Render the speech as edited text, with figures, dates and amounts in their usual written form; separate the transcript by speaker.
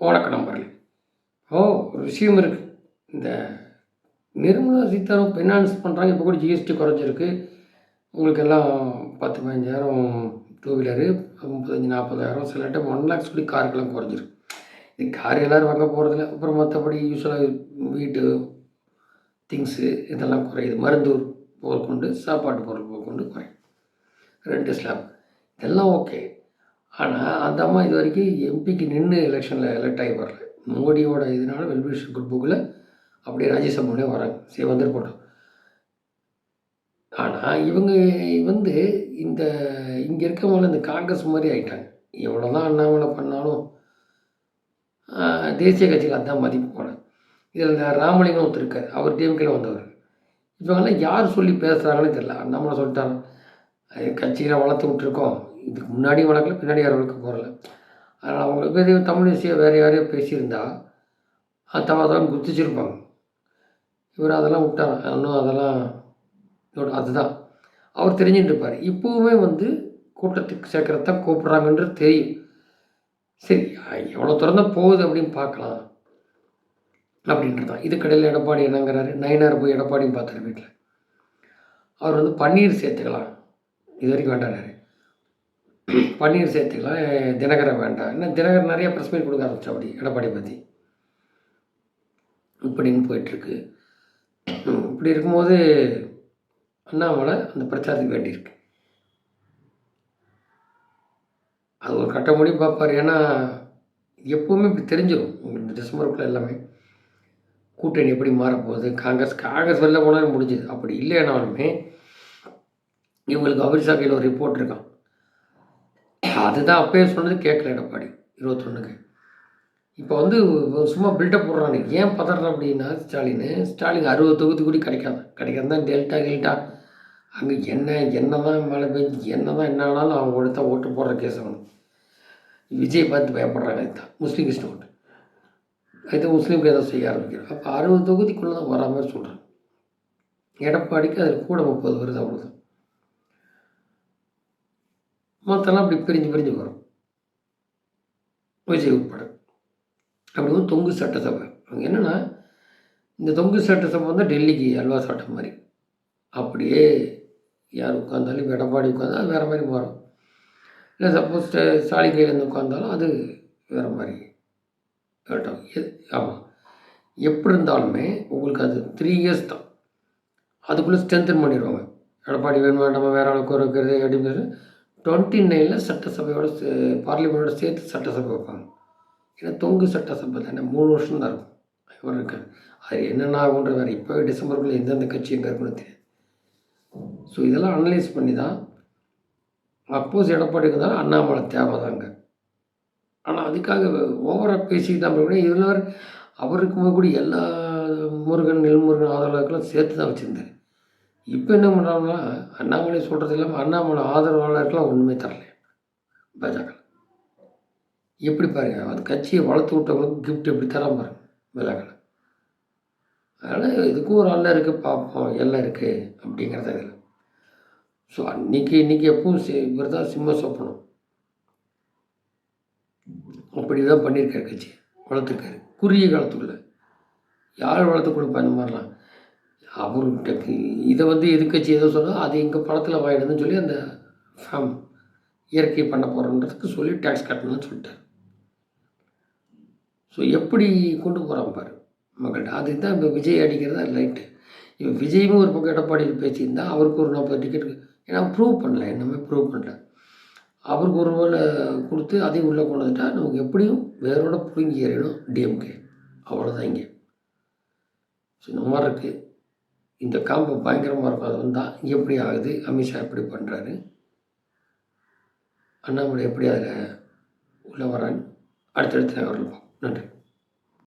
Speaker 1: வணக்கம் நண்பர்களே. ஒரு விஷயம் இருக்குது. இந்த நிர்மலா சீதாராமன் அனௌன்ஸ் பண்ணுறாங்க. இப்போ கூட ஜிஎஸ்டி குறைஞ்சிருக்கு. உங்களுக்கு எல்லாம் 10, 15,000 டூ வீலரு, 35, 40,000 சில டைம் 1,00,000 சொல்லி காருக்கெல்லாம் குறைஞ்சிருக்கு. இது கார் எல்லோரும் வாங்க போகிறதில்ல. அப்புறம் மற்றபடி யூஸ்வலாக வீட்டு திங்ஸு இதெல்லாம் குறையுது. மருந்து பொருள் கொண்டு, சாப்பாட்டு பொருள் கொண்டு குறையும். 2 ஸ்லாப் இதெல்லாம் ஓகே. ஆனால் அந்த அம்மா இது வரைக்கும் எம்பிக்கு நின்று எலெக்ஷனில் எலெக்ட் ஆகி வரல. மோடியோட இதனால வெல்விஷன் குட் புக்கில் அப்படியே ராஜ்யசபாலே வராங்க. சரி வந்துட்டு போட்டோம். ஆனால் இவங்க இந்த இங்கே இருக்கவங்கள இந்த காங்கிரஸ் மாதிரி ஆகிட்டாங்க. எவ்வளோ தான் அண்ணாமலை பண்ணாலும் தேசிய கட்சியில் அதுதான் மதிப்பு போல. இதில் இந்த ராமலிங்கம் ஒருத்தர் இருக்கார். அவர் டிஎம்கேல வந்தவர். இவங்கெல்லாம் யார் சொல்லி பேசுகிறாங்கன்னு தெரியல. அண்ணாமலை சொல்லிட்டாங்க, கட்சியில் வளர்த்து விட்டுருக்கோம், இதுக்கு முன்னாடி வளர்க்கல, பின்னாடி யாரும் வளர்க்க போகிறல. அதனால் அவங்களுக்கு இது தமிழ் விஷயம் வேறு யாரையோ பேசியிருந்தா தவறாக குதிச்சிருப்பாங்க. இவர் அதெல்லாம் விட்டார். இன்னும் அதெல்லாம் அதுதான் அவர் தெரிஞ்சுட்டு இருப்பார். இப்போவுமே கூட்டத்துக்கு சேர்க்கறதான் கூப்பிட்றாங்கன்றது தெரியும். சரி, எவ்வளோ திறந்தால் போகுது அப்படின்னு பார்க்கலாம் அப்படின்றது தான். இதுக்கடையில் எடப்பாடி என்னங்கிறாரு, நயினார் போய் எடப்பாடியும் பார்த்தாரு வீட்டில். அவர் பன்னீர் சேர்த்துக்கலாம், இது வரைக்கும் வேண்டானாரு. பன்னீர் சேர்த்துக்கலாம், தினகரன் வேண்டாம். ஏன்னா தினகரன் நிறைய ப்ரெஸ் மீட் கொடுக்க ஆரம்பிச்சா அப்படி எடப்பாடி பற்றி இப்படின்னு போயிட்டுருக்கு. இப்படி இருக்கும்போது அண்ணாமலை அந்த பிரச்சாரத்துக்கு வேண்டியிருக்கு. அது ஒரு கட்ட முடியும் பார்ப்பார். ஏன்னா எப்போவுமே இப்படி தெரிஞ்சிடும் இந்த டிசம்பருக்குள்ளே எல்லாமே கூட்டணி எப்படி மாறப்போகுது. காங்கிரஸ் வெளில போனாலும் முடிஞ்சுது. அப்படி இல்லைனாலுமே இவங்களுக்கு அமித்ஷா கையில் ஒரு ரிப்போர்ட் இருக்கான். அதுதான் அப்பயே சொன்னது கேட்கல எடப்பாடி 21க்கு. இப்போ சும்மா பில்டப் போடுறாங்க. ஏன் பதறான் அப்படின்னா ஸ்டாலின் 60 தொகுதி கூட கிடைக்காது தான். டெல்டா அங்கே என்ன தான் மழை பெஞ்சு என்ன ஆனாலும் அவங்க கொடுத்தா ஓட்டு போடுற கேஸ் அவனு. விஜய் பார்த்து பயப்படுறாங்க. இதுதான் முஸ்லீம் கிறிஸ்டின் ஓட்டு. இது முஸ்லீமுக்கு ஏதோ செய்ய ஆரம்பிக்கிறோம். அப்போ 60 தொகுதிக்குள்ளே தான் வரா மாதிரி சொல்கிறேன். எடப்பாடிக்கு அதில் கூட 30 வருது, அவ்வளோதான். மற்றெல்லாம் அப்படி பிரிஞ்சு வரும், விஜய் உட்பட. அப்படி தொங்கு சட்டசபை அங்கே என்னென்னா, இந்த தொங்கு சட்டசபை டெல்லிக்கு அல்வா சாட்டை மாதிரி. அப்படியே யார் உட்காந்தாலும், இப்போ எடப்பாடி உட்காந்தா அது வேறு மாதிரி மாறும். இல்லை சப்போஸ் ஸ்டாலின் கையிலேருந்து உட்காந்தாலும் அது வேறு மாதிரி கேட்டோம். ஆமாம், எப்படி இருந்தாலுமே உங்களுக்கு அது 3 இயர்ஸ் தான். அதுக்குள்ளே ஸ்ட்ரென்தன் பண்ணிடுவாங்க. எடப்பாடி வேண்டாமா வேறு ஆளுக்கு இருக்கிறது அப்படிங்கிறது 29ல் சட்டசபையோட பார்லிமெண்ட்டோட சேர்த்து சட்டசபை வைப்பாங்க. ஏன்னா தொங்கு சட்டசபை தானே, 3 வருஷம் தான் இருக்கும். இவர் இருக்காது. அது என்னென்ன ஆகுன்ற வேறு. இப்போ டிசம்பருக்குள்ளே எந்தெந்த கட்சி எங்கே இருக்குன்னு தெரியாது. ஸோ இதெல்லாம் அனலைஸ் பண்ணி தான் அப்போஸ் எடப்பாடி இருந்தாலும் அண்ணாமலை தேவைதாங்க. ஆனால் அதுக்காக ஓவராக பேசிக்கிட்டு நம்ம கூட இதில் அவருக்கு கூட எல்லா நெல்முருகன் ஆதரவாளர்களும் சேர்த்து தான் வச்சுருந்தார். இப்போ என்ன பண்ணுறாங்கன்னா, அண்ணாமலை சொல்கிறது இல்லாமல் அண்ணாமலை ஆதரவாளருக்கெல்லாம் ஒன்றுமே தரல பாஜக. எப்படி பாருங்கள், அது கட்சியை வளர்த்து விட்டவங்களுக்கு கிஃப்ட் எப்படி தராம பாருங்க பாஜக. அதனால் இதுக்கும் ஒரு அல்ல இருக்குது, பார்ப்போம் எல்லாம் இருக்குது அப்படிங்கிறத இதில். ஸோ இன்றைக்கி எப்பவும் இவர் தான் சிம்ம சொப்பனம். அப்படி தான் பண்ணியிருக்காரு, கட்சி வளர்த்துருக்காரு குறுகிய காலத்துக்குள்ளே. யார் வளர்த்து கொடுப்பா இந்த மாதிரிலாம்? அவர்கிட்ட இதை எதிர்கட்சி எதோ சொன்னால் அது எங்கள் பணத்தில் வாங்கிடுதுன்னு சொல்லி அந்த ஃபார்ம் இயற்கை பண்ண போகிறோன்றதுக்கு சொல்லி டேக்ஸ் கட்டணும்னு சொல்லிட்டார். ஸோ எப்படி கொண்டு போகிறான் பாரு மக்கள்கிட்ட. அதுதான் இப்போ விஜய் அடிக்கிறதா ரைட்டு. இப்போ விஜயும் ஒரு பக்கம் எடப்பாடியில் பேசியிருந்தால் அவருக்கு ஒரு 40 டிக்கெட், ஏன்னா ப்ரூவ் பண்ணல, என்னமே ப்ரூவ் பண்ணல. அவருக்கு ஒரு வேலை கொடுத்து அதையும் உள்ளே கொண்டு வந்துட்டா நமக்கு எப்படியும் வேரோட பிடுங்கி ஏறிடும் டிஎம்கே. அவ்வளோதான் இங்கே. ஸோ இந்த மாதிரி இருக்குது. இந்த காம்பு பயங்கரமாக இருக்கும். அது வந்தால் எப்படி ஆகுது, அமித்ஷா எப்படி பண்ணுறாரு, அண்ணாமலை எப்படி அதில் உள்ளே வரான்னு அடுத்தடுத்து நகர்வு பார்ப்போம். நன்றி.